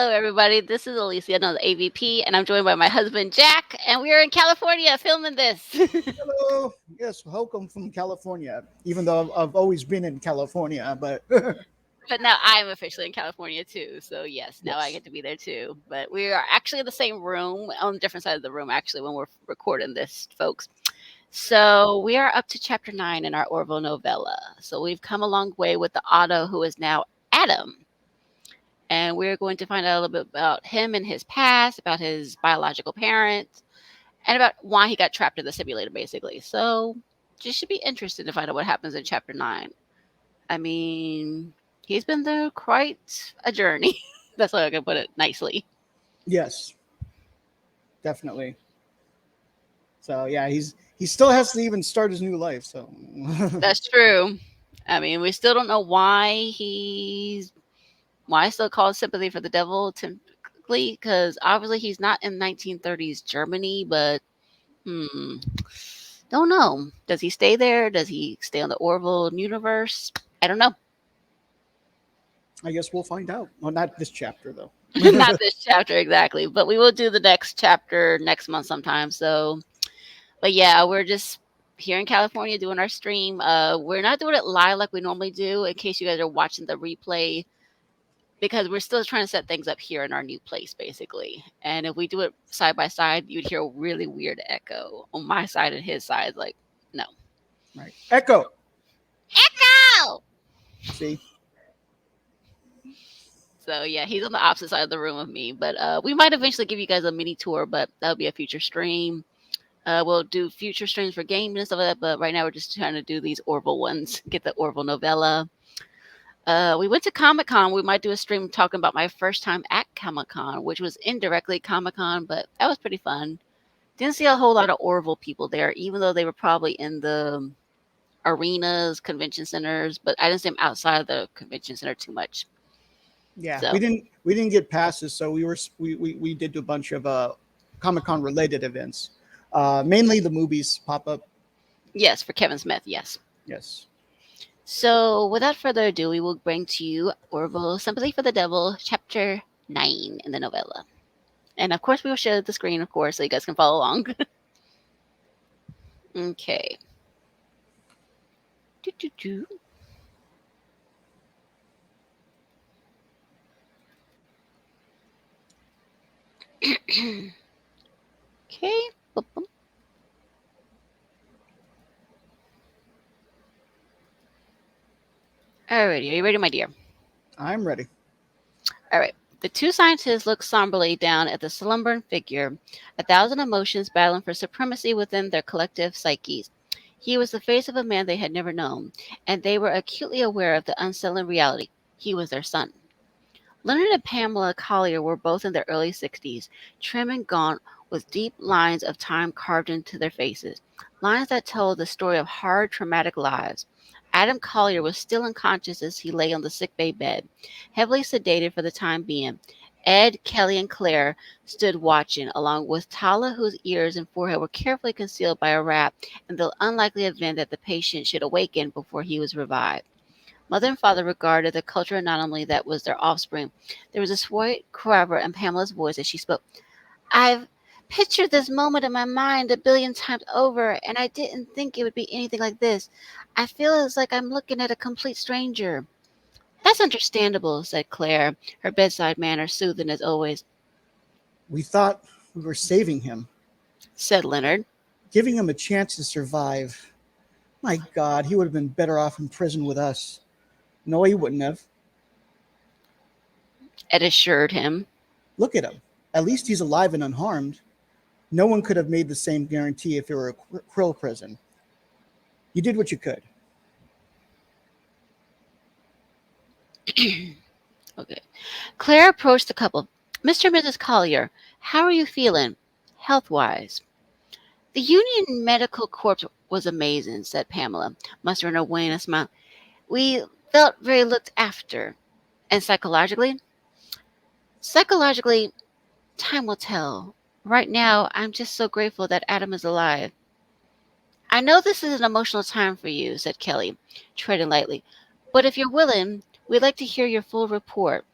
Hello, everybody. This is Alicia, another AVP, and I'm joined by my husband, Jack, and we are in California filming this. Hello. Yes, welcome from California. Even though I've always been in California, but But now I'm officially in California, too. So, yes, now I yes, get to be there, too. But we are actually in the same room, on different sides of the room, actually, when we're recording this, folks. So, we are up to chapter 9 in our Orville novella. So, we've come a long way with the Otto, who is now Adam. And we're going to find out a little bit about him and his past, about his biological parents, and about why he got trapped in the simulator, basically. So, just should be interested to find out what happens in chapter 9. I mean, he's been through quite a journey. That's how I can put it nicely. yes, definitely. So yeah, he still has to even start his new life. So That's true. I mean, we still don't know why it's still called Sympathy for the Devil, typically, because obviously he's not in 1930s Germany, but hmm, don't know. Does he stay there? Does he stay on the Orville universe? I don't know. I guess we'll find out. Well, not this chapter though. Not this chapter exactly, but we will do the next chapter next month sometime. So, but yeah, we're just here in California doing our stream. We're not doing it live like we normally do, in case you guys are watching the replay, because we're still trying to set things up here in our new place, basically. And if we do it side by side, you'd hear a really weird echo on my side and his side. Like, no. Right. Echo. Echo! See. So yeah, he's on the opposite side of the room of me. But we might eventually give you guys a mini tour, but that'll be a future stream. We'll do future streams for games and stuff like that, but right now we're just trying to do these Orville ones, get the Orville novella. We went to Comic Con. We might do a stream talking about my first time at Comic Con, which was indirectly Comic Con, but that was pretty fun. Didn't see a whole lot of Orville people there, even though they were probably in the arenas, convention centers, but I didn't see them outside of the convention center too much. Yeah, So, we didn't get passes, so we did a bunch of Comic Con related events. Mainly the movies pop up. yes, for Kevin Smith, yes. Yes. So, without further ado, we will bring to you Orville Sympathy for the Devil, Chapter 9 in the novella. And of course, we will share the screen, of course, so you guys can follow along. Okay. Doo, doo, doo. Okay. Boop, boop. Alrighty, are you ready, my dear? I'm ready. All right. The two scientists looked somberly down at the slumbering figure, a thousand emotions battling for supremacy within their collective psyches. He was the face of a man they had never known, and they were acutely aware of the unsettling reality. He was their son. Leonard and Pamela Collier were both in their early 60s, trim and gaunt, with deep lines of time carved into their faces, lines that told the story of hard, traumatic lives. Adam Collier was still unconscious as he lay on the sickbay bed, heavily sedated for the time being. Ed, Kelly, and Claire stood watching, along with Tala, whose ears and forehead were carefully concealed by a wrap, in the unlikely event that the patient should awaken before he was revived. Mother and father regarded the cultural anomaly that was their offspring. There was a slight quiver in Pamela's voice as she spoke. I've pictured this moment in my mind a billion times over, and I didn't think it would be anything like this. I feel as like I'm looking at a complete stranger. That's understandable, said Claire, her bedside manner soothing as always. We thought we were saving him, Said Leonard. giving him a chance to survive. My God, he would have been better off in prison with us. No, he wouldn't have. Ed assured him. Look at him. At least he's alive and unharmed. No one could have made the same guarantee if it were a Krill prison. You did what you could. Okay. Claire approached the couple. Mr. and Mrs. Collier, how are you feeling, health-wise? The Union Medical Corps was amazing, said Pamela, mustering her way in a smile. We felt very looked after. And psychologically? Psychologically, time will tell. Right now, I'm just so grateful that Adam is alive. I know this is an emotional time for you, said Kelly, treading lightly. But if you're willing, we'd like to hear your full report.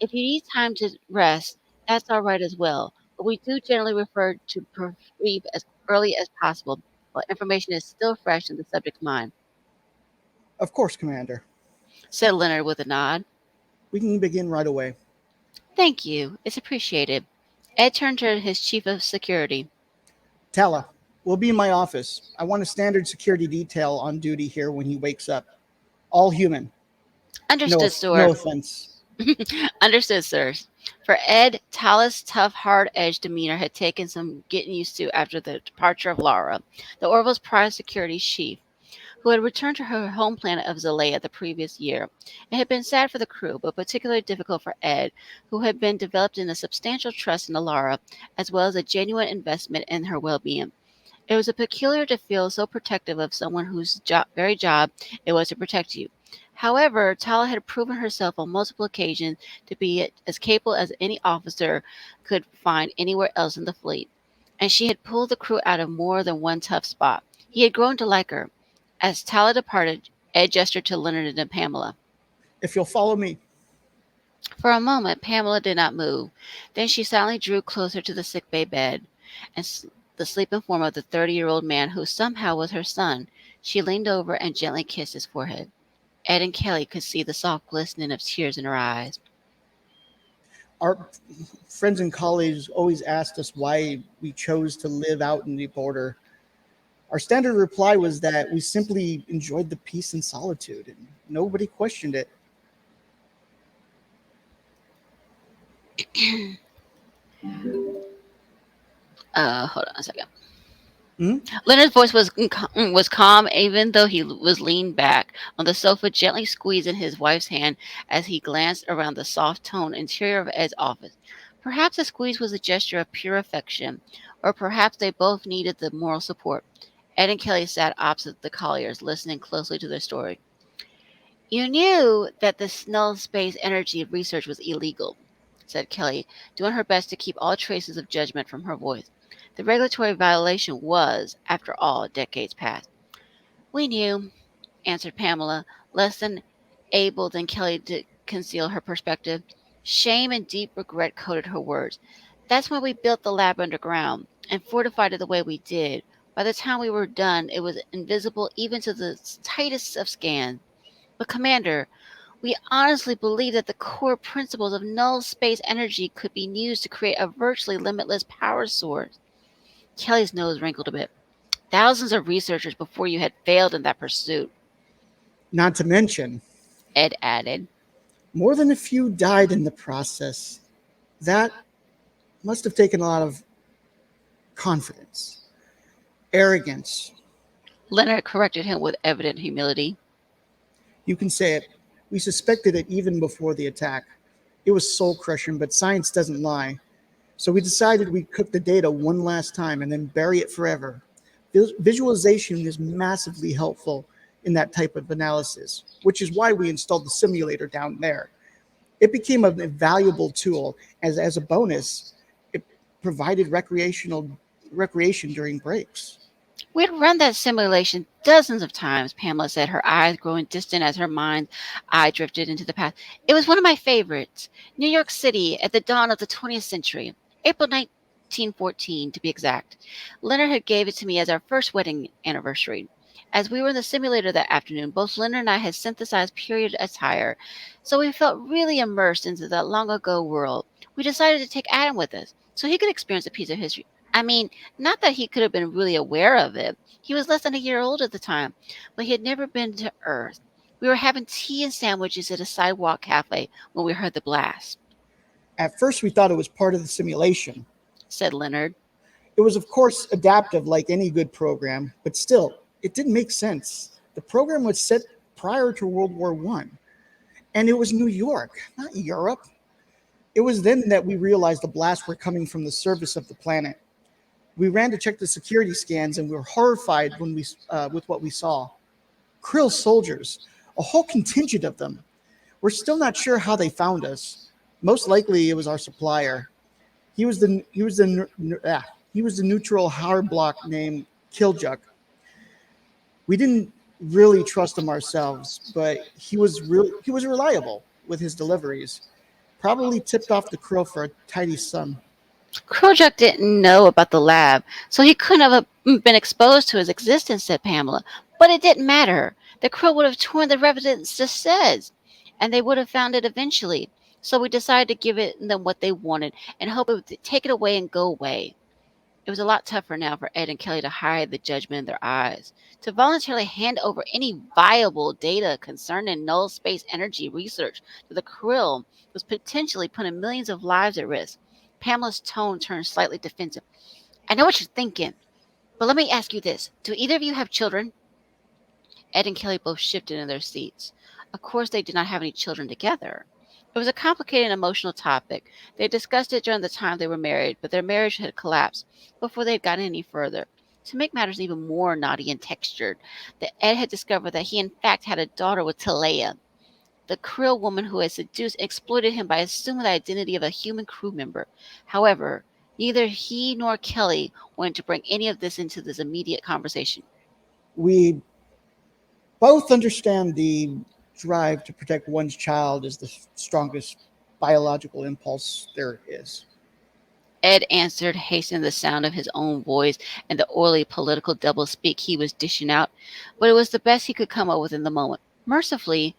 If you need time to rest, that's all right as well. But we do generally refer to brief as early as possible while information is still fresh in the subject's mind, Of course, Commander. said Leonard with a nod. We can begin right away. Thank you. It's appreciated. Ed turned to his chief of security. Tala, we'll be in my office. I want a standard security detail on duty here when he wakes up. All human. No, Understood, no sir. offense. Understood, sirs. For Ed, Tal's tough, hard-edged demeanor had taken some getting used to after the departure of Laura, the Orville's prize security chief, who had returned to her home planet of Zalea the previous year. It had been sad for the crew, but particularly difficult for Ed, who had been developed in a substantial trust in Alara, as well as a genuine investment in her well-being. It was a peculiar to feel so protective of someone whose very job it was to protect you. However, Tala had proven herself on multiple occasions to be as capable as any officer could find anywhere else in the fleet, and she had pulled the crew out of more than one tough spot. He had grown to like her. As Tala departed, Ed gestured to Leonard and Pamela. If you'll follow me. For a moment, Pamela did not move. Then she silently drew closer to the sickbay bed and the sleeping form of the 30-year-old man who somehow was her son. She leaned over and gently kissed his forehead. Ed and Kelly could see the soft glistening of tears in her eyes. Our friends and colleagues always asked us why we chose to live out in the border. Our standard reply was that we simply enjoyed the peace and solitude, and nobody questioned it. Hold on a second. Hmm? Leonard's voice was calm, even though he was leaned back on the sofa, gently squeezing his wife's hand as he glanced around the soft toned interior of Ed's office. Perhaps the squeeze was a gesture of pure affection, or perhaps they both needed the moral support. Ed and Kelly sat opposite the Colliers, listening closely to their story. You knew that the null space energy research was illegal, said Kelly, doing her best to keep all traces of judgment from her voice. The regulatory violation was, after all, decades past. We knew, answered Pamela, less than able than Kelly to conceal her perspective. Shame and deep regret coated her words. That's why we built the lab underground and fortified it the way we did. By the time we were done, it was invisible even to the tightest of scans. But, Commander, we honestly believe that the core principles of null space energy could be used to create a virtually limitless power source. Kelly's nose wrinkled a bit. Thousands of researchers before you had failed in that pursuit, Not to mention, Ed added. more than a few died in the process. That must have taken a lot of confidence, arrogance. Leonard corrected him with evident humility. You can say it. We suspected it even before the attack. It was soul crushing, but science doesn't lie. So we decided we'd cook the data one last time and then bury it forever. Visualization is massively helpful in that type of analysis, which is why we installed the simulator down there. It became a valuable tool as a bonus. It provided recreation during breaks. We'd run that simulation dozens of times, Pamela said, her eyes growing distant as her mind's eye drifted into the past. It was one of my favorites. New York City at the dawn of the 20th century, April 1914 to be exact. Leonard had gave it to me as our first wedding anniversary. As we were in the simulator that afternoon, both Leonard and I had synthesized period attire, so we felt really immersed into that long ago world. We decided to take Adam with us, so he could experience a piece of history. I mean, not that he could have been really aware of it. He was less than a year old at the time, but he had never been to Earth. We were having tea and sandwiches at a sidewalk cafe when we heard the blast, At first, we thought it was part of the simulation. said Leonard. It was, of course, adaptive like any good program, but still, it didn't make sense. The program was set prior to World War I, and it was New York, not Europe. It was then that we realized the blasts were coming from the surface of the planet. We ran to check the security scans, and we were horrified with what we saw. Krill soldiers, a whole contingent of them. We're still not sure how they found us. Most likely, it was our supplier. He was the neutral hard block named Killjuck. We didn't really trust him ourselves, but he was reliable with his deliveries. Probably tipped off the Krill for a tidy sum. Kojak didn't know about the lab, so he couldn't have been exposed to its existence, said Pamela. But it didn't matter. The crew would have torn the evidence to shreds, and they would have found it eventually. So we decided to give them what they wanted and hope it would take it away and go away. It was a lot tougher now for Ed and Kelly to hide the judgment in their eyes. To voluntarily hand over any viable data concerning null space energy research to the Krill was potentially putting millions of lives at risk. Pamela's tone turned slightly defensive. I know what you're thinking, but let me ask you this. Do either of you have children? Ed and Kelly both shifted in their seats. Of course, they did not have any children together. It was a complicated and emotional topic. They discussed it during the time they were married, but their marriage had collapsed before they had gotten any further. To make matters even more knotty and textured, that Ed had discovered that he in fact had a daughter with Talea, the Krill woman who had seduced and exploited him by assuming the identity of a human crew member. However, neither he nor Kelly wanted to bring any of this into this immediate conversation. We both understand the drive to protect one's child is the strongest biological impulse there is. Ed answered, hastening the sound of his own voice and the oily political doublespeak he was dishing out, but it was the best he could come up with in the moment. Mercifully,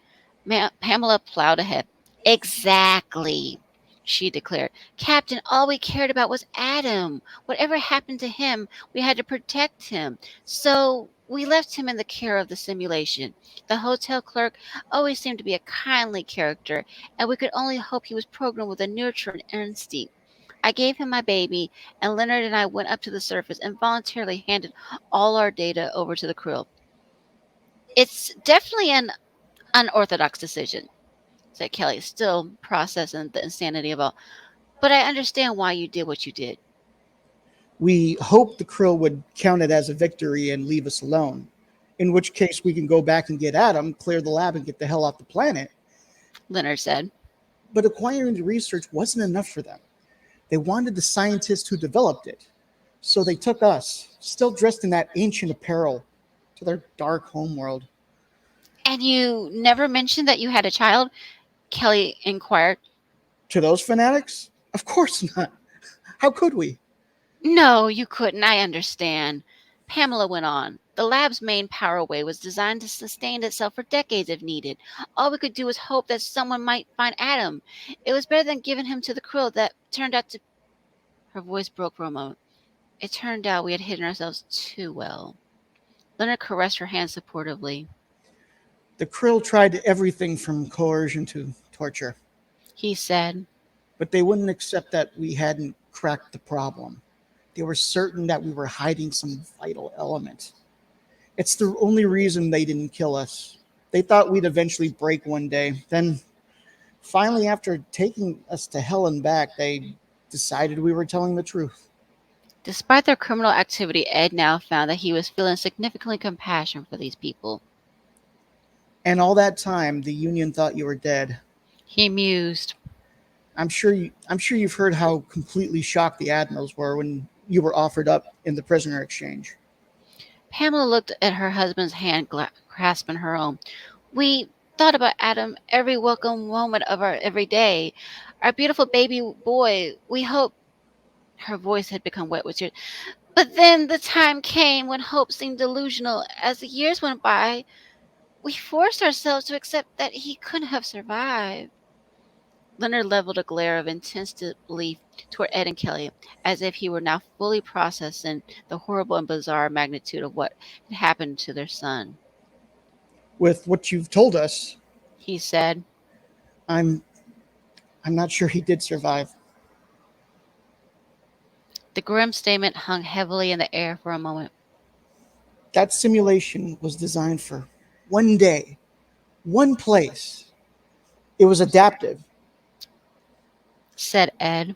Pamela plowed ahead. Exactly, she declared. Captain, all we cared about was Adam. Whatever happened to him, we had to protect him. So we left him in the care of the simulation. The hotel clerk always seemed to be a kindly character, and we could only hope he was programmed with a nurturing instinct. I gave him my baby, and Leonard and I went up to the surface and voluntarily handed all our data over to the crew. It's definitely an unorthodox decision, said Kelly, still processing the insanity of all. But I understand why you did what you did. We hoped the Krill would count it as a victory and leave us alone. In which case, we can go back and get Adam, clear the lab, and get the hell off the planet. Leonard said. But acquiring the research wasn't enough for them. They wanted the scientists who developed it. So they took us, still dressed in that ancient apparel, to their dark homeworld. And you never mentioned that you had a child? Kelly inquired. To those fanatics? Of course not. How could we? No, you couldn't. I understand. Pamela went on. The lab's main powerway was designed to sustain itself for decades if needed. All we could do was hope that someone might find Adam. It was better than giving him to the crew that turned out to. Her voice broke for a moment. It turned out we had hidden ourselves too well. Leonard caressed her hand supportively. The Krill tried everything from coercion to torture, He said, but they wouldn't accept that we hadn't cracked the problem. They were certain that we were hiding some vital element. It's the only reason they didn't kill us. They thought we'd eventually break one day. Then, finally, after taking us to hell and back, they decided we were telling the truth. despite their criminal activity, Ed now found that he was feeling significantly compassion for these people. And all that time, the Union thought you were dead. He mused. I'm sure you've heard how completely shocked the admirals were when you were offered up in the prisoner exchange. Pamela looked at her husband's hand grasping her own. We thought about Adam every welcome moment of our every day. Our beautiful baby boy. We hope. Her voice had become wet with tears. But then the time came when hope seemed delusional. As the years went by, we forced ourselves to accept that he couldn't have survived. Leonard leveled a glare of intense disbelief toward Ed and Kelly, as if he were now fully processing the horrible and bizarre magnitude of what had happened to their son. With what you've told us, He said, I'm I'm not sure he did survive. the grim statement hung heavily in the air for a moment. That simulation was designed for one day, one place. It was adaptive. Said Ed.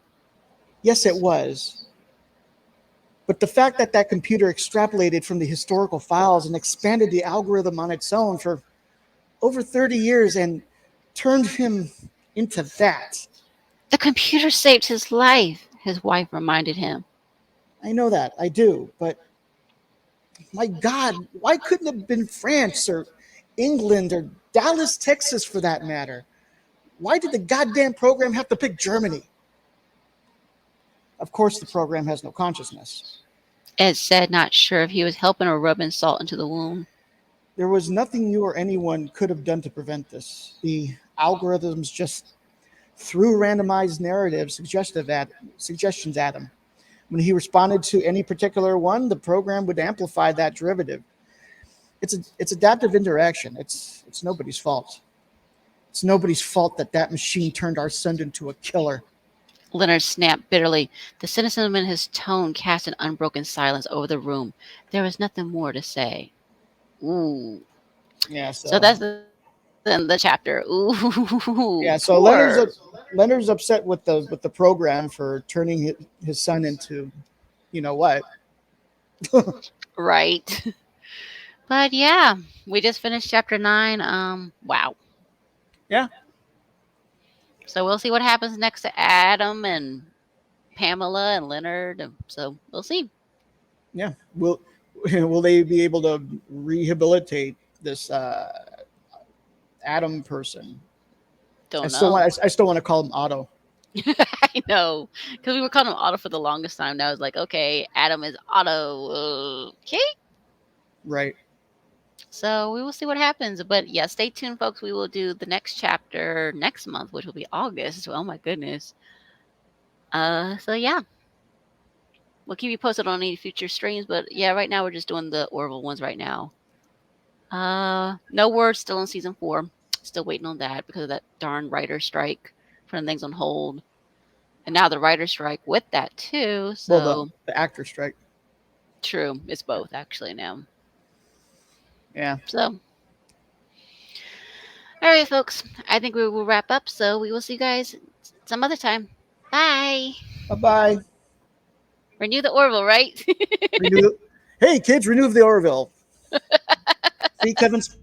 Yes, it was. But the fact that that computer extrapolated from the historical files and expanded the algorithm on its own for over 30 years and turned him into that. The computer saved his life, his wife reminded him. I know that, I do. But my God, why couldn't it have been France or England or Dallas, Texas for that matter? Why did the goddamn program have to pick Germany? Of course, the program has no consciousness. Ed said, not sure if he was helping or rubbing salt into the wound. There was nothing you or anyone could have done to prevent this. The algorithms just threw randomized narrative suggestions at him. When he responded to any particular one, the program would amplify that derivative. It's adaptive interaction. It's nobody's fault. It's nobody's fault that that machine turned our son into a killer. Leonard snapped bitterly. The cynicism in his tone cast an unbroken silence over the room. There was nothing more to say. Ooh. Yeah, So so that's the end of the chapter. Ooh, yeah, so poor. Leonard's upset with the program for turning his son into, you know what? Right. But yeah, we just finished chapter 9. Wow. Yeah, So we'll see what happens next to Adam and Pamela and Leonard. So we'll see. yeah. Will they be able to rehabilitate this Adam person? Don't know. I still want to call him Otto. I know. Because we were calling him Otto for the longest time. Now it's like, okay, Adam is Otto. Okay. Right. So we will see what happens. But yeah, stay tuned, folks. We will do the next chapter next month, which will be August. Oh my goodness. So yeah, we'll keep you posted on any future streams. But yeah, right now we're just doing the Orville ones right now. No word still on season 4. Still waiting on that because of that darn writer strike, putting things on hold. And now the writer strike with that too. Well, So the actor strike. true, it's both actually now. Yeah. So all right, folks. I think we will wrap up. So we will see you guys some other time. Bye. Bye bye. Renew the Orville, right? Renew. Hey kids, renew the Orville. See, Kevin Spacey